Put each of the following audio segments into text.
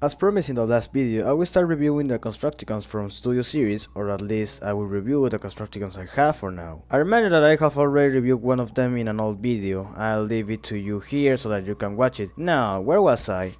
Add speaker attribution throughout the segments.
Speaker 1: As promised in the last video, I will start reviewing the Constructicons from Studio Series, or at least I will review the Constructicons I have for now. I remind you that I have already reviewed one of them in an old video. I'll leave it to you here so that you can watch it. Now, where was I?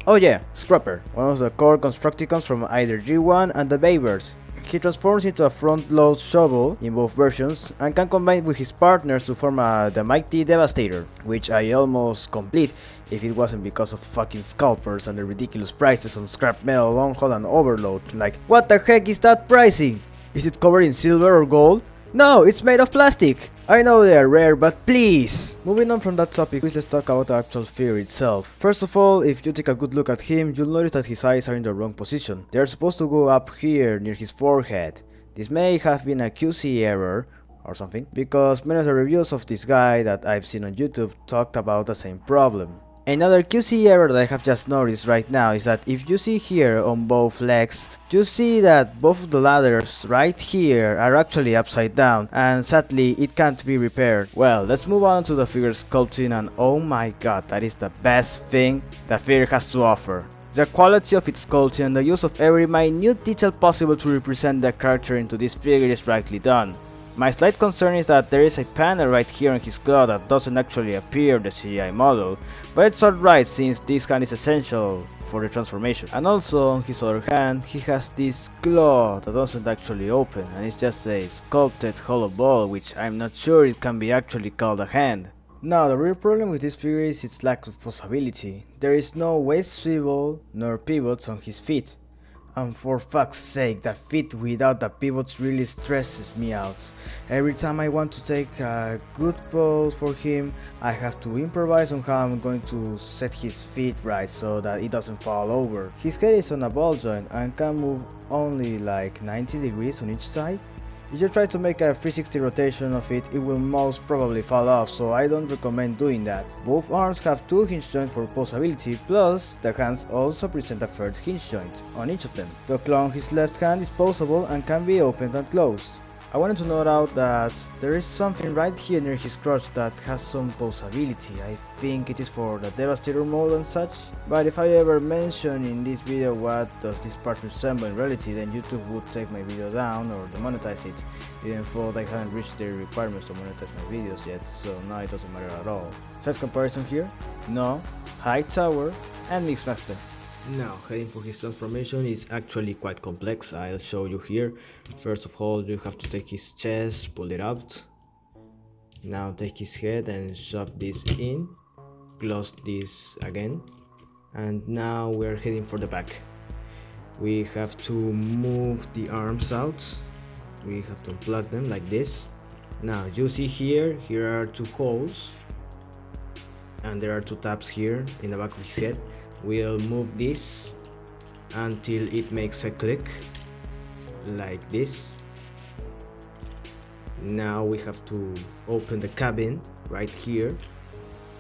Speaker 1: Oh yeah, Scrapper, one of the core Constructicons from either G1 and the Babers. He transforms into a front-load shovel in both versions and can combine with his partners to form the Mighty Devastator, which I almost complete if it wasn't because of fucking scalpers and the ridiculous prices on scrap metal, longhaul and overload. Like, what the heck is that pricing? Is it covered in silver or gold? No, it's made of plastic! I know they are rare, but please! Moving on from that topic, let's talk about the actual figure itself. First of all, if you take a good look at him, you'll notice that his eyes are in the wrong position. They are supposed to go up here, near his forehead. This may have been a QC error, or something, because many of the reviews of this guy that I've seen on YouTube talked about the same problem. Another QC error that I have just noticed right now is that if you see here on both legs, you see that both of the ladders right here are actually upside down, and sadly it can't be repaired. Well, let's move on to the figure sculpting, and oh my god, that is the best thing the figure has to offer. The quality of its sculpting and the use of every minute detail possible to represent the character into this figure is rightly done. My slight concern is that there is a panel right here on his claw that doesn't actually appear in the CGI model, but it's alright since this hand is essential for the transformation. And also on his other hand, he has this claw that doesn't actually open, and it's just a sculpted hollow ball, which I'm not sure it can be actually called a hand. Now, the real problem with this figure is its lack of posability. There is no waist swivel nor pivots on his feet. And for fuck's sake, the feet without the pivots really stresses me out. Every time I want to take a good pose for him, I have to improvise on how I'm going to set his feet right so that it doesn't fall over. His head is on a ball joint and can move only like 90 degrees on each side. If you try to make a 360 rotation of it, it will most probably fall off, so I don't recommend doing that. Both arms have two hinge joints for posability, plus the hands also present a third hinge joint on each of them. The claw on his left hand is posable and can be opened and closed. I wanted to note out that there is something right here near his crotch that has some posability. I think it is for the Devastator mode and such, but if I ever mention in this video what does this part resemble in reality, then YouTube would take my video down or demonetize it, even though I haven't reached the requirements to monetize my videos yet, so now it doesn't matter at all. Size comparison here? No. Height tower and Mixmaster. Now, heading for his transformation is actually quite complex. I'll show you here. First of all, you have to take his chest, pull it out. Now take his head and shove this in. Close this again. And now we're heading for the back. We have to move the arms out. We have to unplug them like this. Now, you see here are two holes. And there are two tabs here in the back of his head. We'll move this until it makes a click like this. Now we have to open the cabin right here,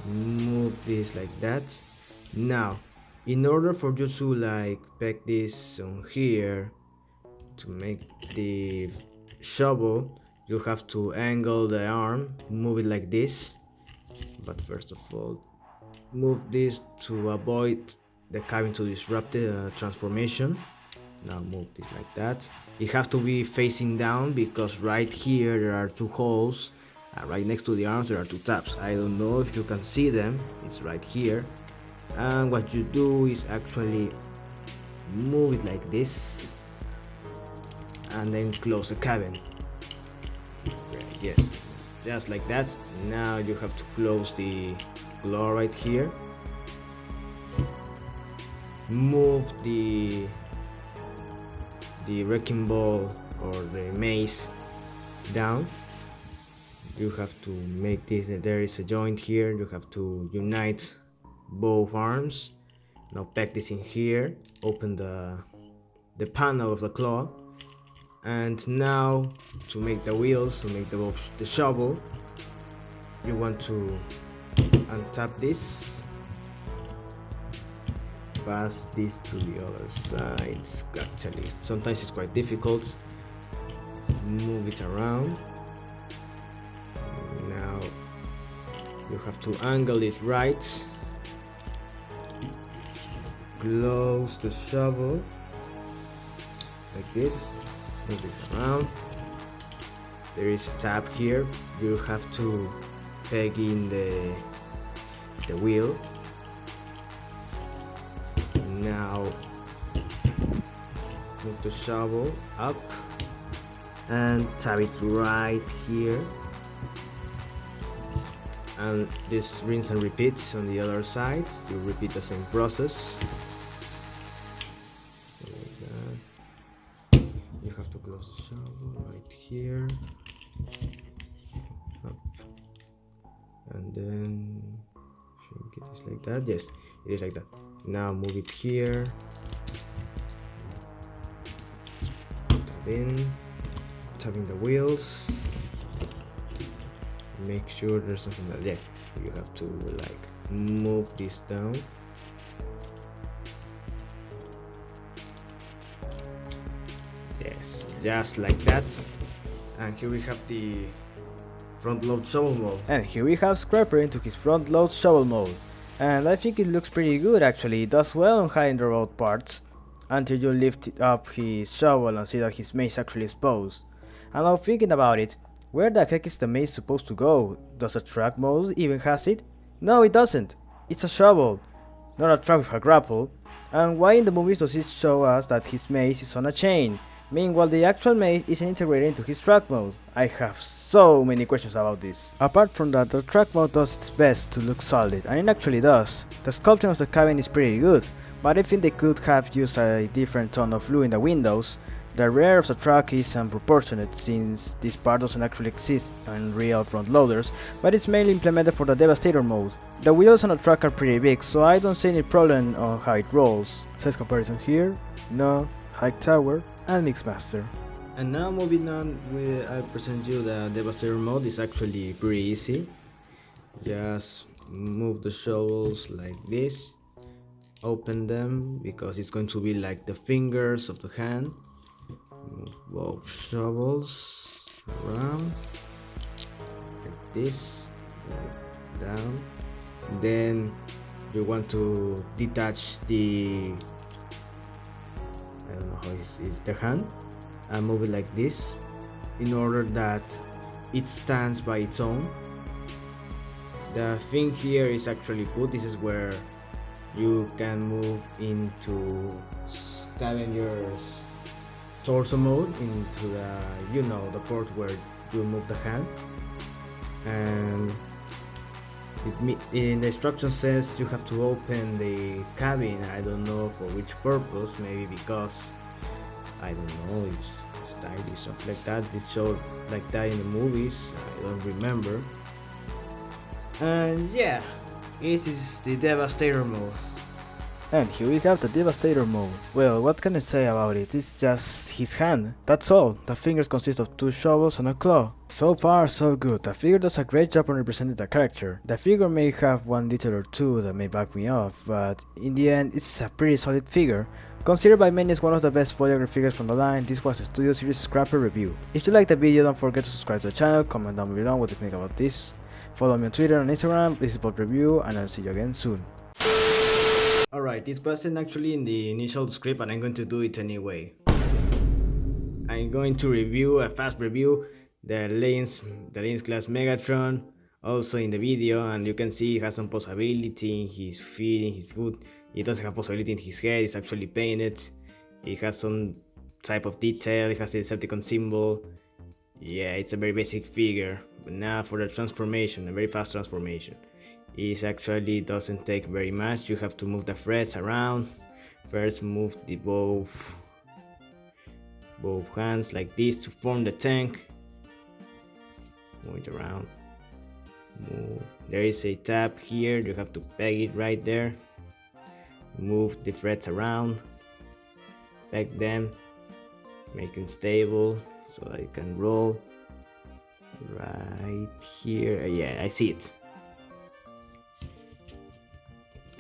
Speaker 1: move this like that. Now in order for you to like peg this on here to make the shovel, you have to angle the arm, move it like this. But first of all, move this to avoid the cabin to disrupt the transformation. Now move this like that. It has to be facing down because right here there are two holes, and right next to the arms there are two tabs. I don't know if you can see them, it's right here. And what you do is actually move it like this and then close the cabin. Yes, just like that. Now you have to close the claw right here. Move the wrecking ball or the mace down. You have to make this, there is a joint here, you have to unite both arms. Now peg this in here, open the panel of the claw, and now to make the wheels, to make the shovel, you want to untap this, pass this to the other side. Actually, sometimes it's quite difficult. Move it around. Now you have to angle it right. close the shovel like this, move this around. There is a tab here, you have to peg in the wheel. Now move the shovel up and tap it right here, and this rinse and repeats on the other side. You repeat the same process like that. You have to close the shovel right here, up, and then shrink it is like that. Yes, it is like that. Now move it here, tap in, tapping the wheels, make sure there's something that, yeah, you have to like move this down. Yes, just like that. And here we have the front load shovel mode. And here we have Scrapper into his front load shovel mode. And I think it looks pretty good actually. It does well on hiding the road parts until you lift up his shovel and see that his maze actually exposed. And now thinking about it, where the heck is the maze supposed to go? Does a track mode even has it? No, it doesn't. It's a shovel, not a truck with a grapple. And why in the movies does it show us that his maze is on a chain? Meanwhile, the actual maze isn't integrated into his track mode. I have so many questions about this. Apart from that, the track mode does its best to look solid, and it actually does. The sculpting of the cabin is pretty good, but I think they could have used a different tone of blue in the windows. The rear of the truck is unproportionate since this part doesn't actually exist in real front loaders, but it's mainly implemented for the Devastator mode. The wheels on the truck are pretty big, so I don't see any problem on how it rolls. Size comparison here, no, Hike Tower, and Mixmaster. And now moving on, I present you the Devastator mode. Is actually pretty easy. Just move the shovels like this, open them because it's going to be like the fingers of the hand. Move both shovels around like this, like down. Then you want to detach the, I don't know how it's the hand, and move it like this in order that it stands by its own. The thing here is actually good. This is where you can move into Scavenger's torso mode, into the, you know, the port where you move the hand. And in the instruction says you have to open the cabin. I don't know for which purpose, maybe because, I don't know, it's stylish, stuff like that. It showed like that in the movies, I don't remember. And yeah, this is the Devastator mode. And here we have the Devastator mode. Well, what can I say about it? It's just his hand, that's all. The fingers consist of 2 shovels and a claw. So far so good. The figure does a great job on representing the character. The figure may have one detail or two that may back me off, but in the end it's a pretty solid figure. Considered by many as one of the best Voyager figures from the line, this was a Studio Series Scrapper review. If you liked the video, don't forget to subscribe to the channel, comment down below what you think about this. Follow me on Twitter and Instagram, this is Bot Review, and I'll see you again soon. Alright, this wasn't actually in the initial script, but I'm going to do it anyway. I'm going to review, a fast review, the Lens class Megatron, also in the video, and you can see it has some possibility in his feet, in his foot. It doesn't have possibility in his head, it's actually painted. It has some type of detail, it has the Decepticon symbol. Yeah, it's a very basic figure, but now for the transformation, a very fast transformation. It actually doesn't take very much. You have to move the threads around. First move the both hands like this to form the tank. Move it around. Move. There is a tab here, you have to peg it right there. Move the threads around, peg them, make it stable so that it can roll right here. Yeah, I see it.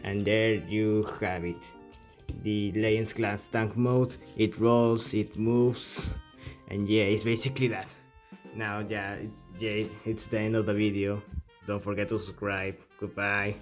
Speaker 1: And there you have it, the Legends class tank mode. It rolls, it moves, and yeah, it's basically that. Now it's the end of the video. Don't forget to subscribe. Goodbye.